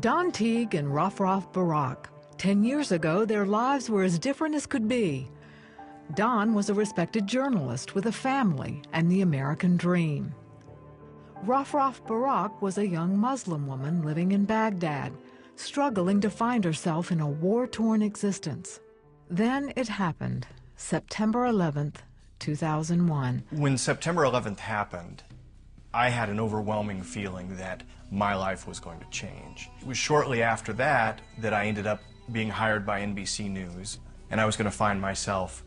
Don Teague and RafRaf Barrack. 10 years ago, their lives were as different as could be. Don was a respected journalist with a family and the American dream. RafRaf Barrack was a young Muslim woman living in Baghdad, struggling to find herself in a war-torn existence. Then it happened, September 11th, 2001. When September 11th happened, I had an overwhelming feeling that my life was going to change. It was shortly after that that I ended up being hired by NBC News, and I was going to find myself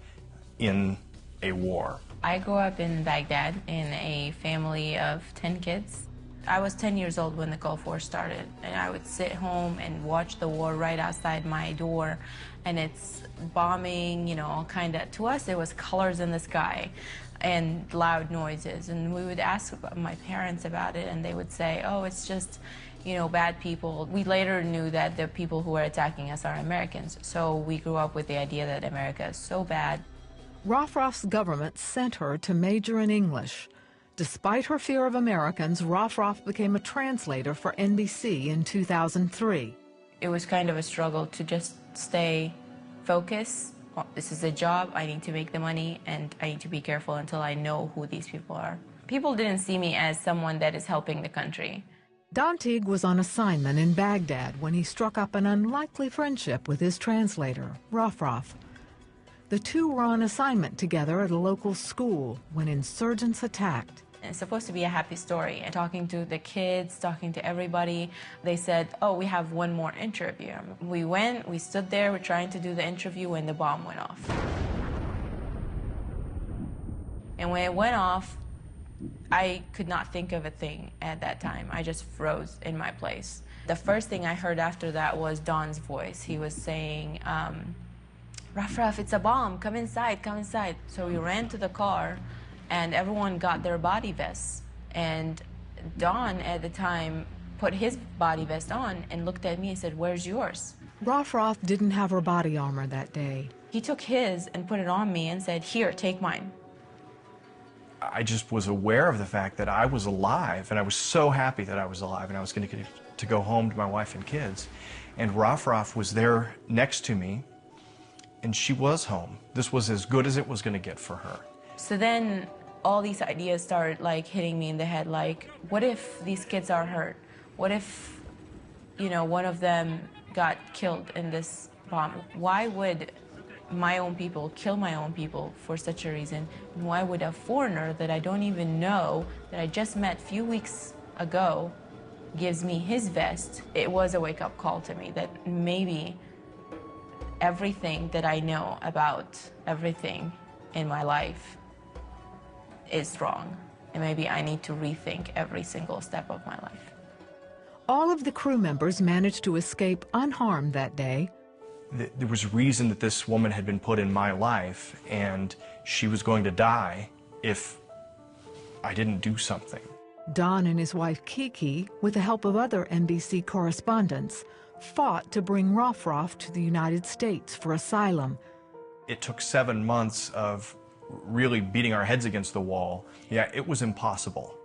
in a war. I grew up in Baghdad in a family of 10 kids. I was 10 years old when the Gulf War started, and I would sit home and watch the war right outside my door, and it's bombing, you know, all kind of, to us it was colors in the sky and loud noises, and we would ask my parents about it, and they would say, oh, it's just, you know, bad people. We later knew that the people who were attacking us are Americans, so we grew up with the idea that America is so bad. RafRaf's government sent her to major in English. Despite her fear of Americans, RafRaf became a translator for NBC in 2003. It was kind of a struggle to just stay focused. This is a job, I need to make the money, and I need to be careful until I know who these people are. People didn't see me as someone that is helping the country. Don Teague was on assignment in Baghdad when he struck up an unlikely friendship with his translator, RafRaf. The two were on assignment together at a local school when insurgents attacked. It's supposed to be a happy story. And talking to the kids, talking to everybody, they said, oh, we have one more interview. We went, we stood there, we're trying to do the interview when the bomb went off. And when it went off, I could not think of a thing at that time. I just froze in my place. The first thing I heard after that was Don's voice. He was saying, RafRaf, it's a bomb, come inside, come inside. So we ran to the car, and everyone got their body vests. And Don, at the time, put his body vest on and looked at me and said, where's yours? RafRaf didn't have her body armor that day. He took his and put it on me and said, here, take mine. I just was aware of the fact that I was alive, and I was so happy that I was alive, and I was going to get to go home to my wife and kids. And RafRaf was there next to me, and she was home. This was as good as it was going to get for her. So then all these ideas started like hitting me in the head, like, what if these kids are hurt? What if, you know, one of them got killed in this bomb? Why would my own people kill my own people for such a reason? And why would a foreigner that I don't even know, that I just met a few weeks ago, gives me his vest? It was a wake-up call to me that maybe everything that I know about everything in my life is wrong, and maybe I need to rethink every single step of my life. All of the crew members managed to escape unharmed that day. There was reason that this woman had been put in my life, and she was going to die if I didn't do something. Don and his wife Kiki, with the help of other NBC correspondents, fought to bring RafRaf to the United States for asylum. It took 7 months of really beating our heads against the wall. Yeah, it was impossible.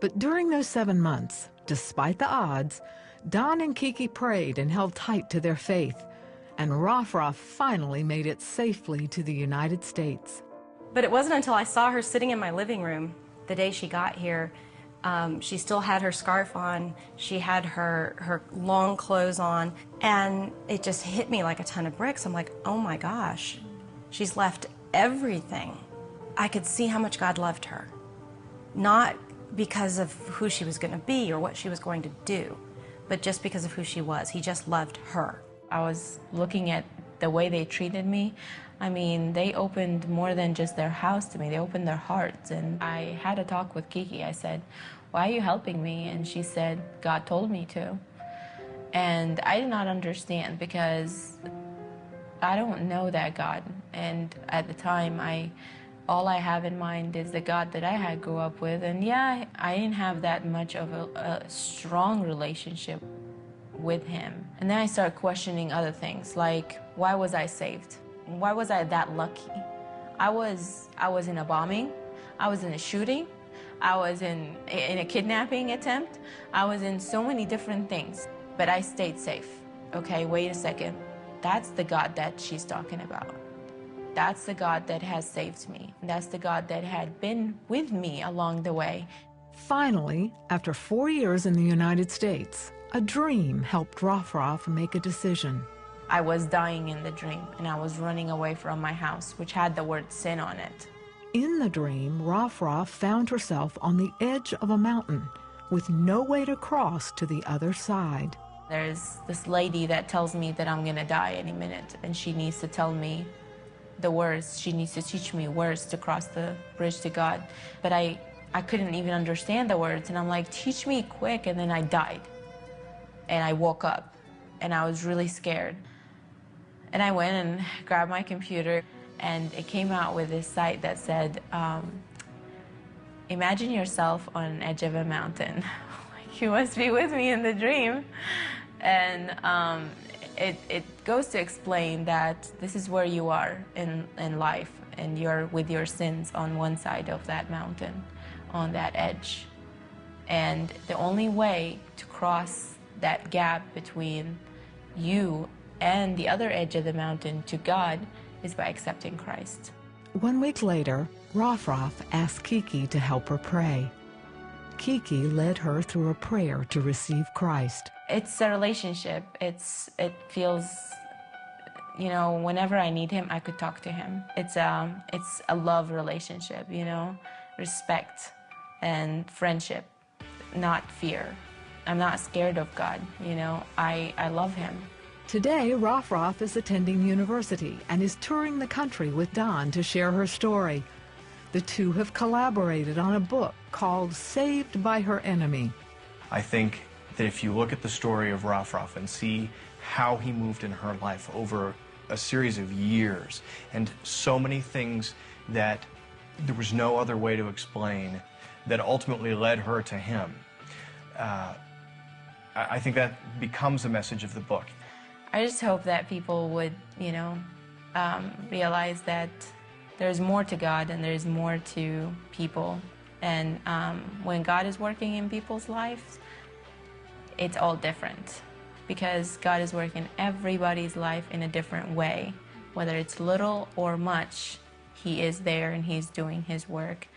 But during those 7 months, despite the odds, Don and Kiki prayed and held tight to their faith, and RafRaf finally made it safely to the United States. But it wasn't until I saw her sitting in my living room the day she got here. She still had her scarf on, she had her long clothes on, and it just hit me like a ton of bricks. I'm like, oh my gosh, she's left everything. I could see how much God loved her, not because of who she was going to be or what she was going to do, but just because of who she was. He just loved her. I was looking at the way they treated me. I mean, they opened more than just their house to me. They opened their hearts. And I had a talk with Kiki. I said, why are you helping me? And she said, God told me to. And I did not understand because I don't know that God. And at the time, all I have in mind is the God that I had grew up with. And yeah, I didn't have that much of a strong relationship with him. And then I started questioning other things, like, why was I saved? Why was I that lucky? I was in a bombing, I was in a shooting, I was in a kidnapping attempt, I was in so many different things. But I stayed safe. Okay, wait a second. That's the God that she's talking about. That's the God that has saved me. That's the God that had been with me along the way. Finally, after 4 years in the United States, a dream helped RafRaf make a decision. I was dying in the dream, and I was running away from my house, which had the word sin on it. In the dream, RafRaf found herself on the edge of a mountain with no way to cross to the other side. There's this lady that tells me that I'm gonna die any minute, and she needs to tell me the words. She needs to teach me words to cross the bridge to God. But I couldn't even understand the words, and I'm like, teach me quick, and then I died. And I woke up, and I was really scared. And I went and grabbed my computer, and it came out with this site that said, imagine yourself on an edge of a mountain. You must be with me in the dream. And it goes to explain that this is where you are in life, and you're with your sins on one side of that mountain, on that edge. And the only way to cross that gap between you and the other edge of the mountain to God is by accepting Christ. 1 week later, RafRaf asked Kiki to help her pray. Kiki led her through a prayer to receive Christ. It's a relationship. It feels, you know, whenever I need him, I could talk to him. It's a love relationship, you know, respect and friendship, not fear. I'm not scared of God, you know, I love him. Today, RafRaf is attending university and is touring the country with Don to share her story. The two have collaborated on a book called Saved by Her Enemy. I think that if you look at the story of RafRaf and see how he moved in her life over a series of years, and so many things that there was no other way to explain that ultimately led her to him, I think that becomes a message of the book. I just hope that people would, you know, realize that there's more to God and there's more to people. And when God is working in people's lives, it's all different, because God is working everybody's life in a different way. Whether it's little or much, he is there and he's doing his work.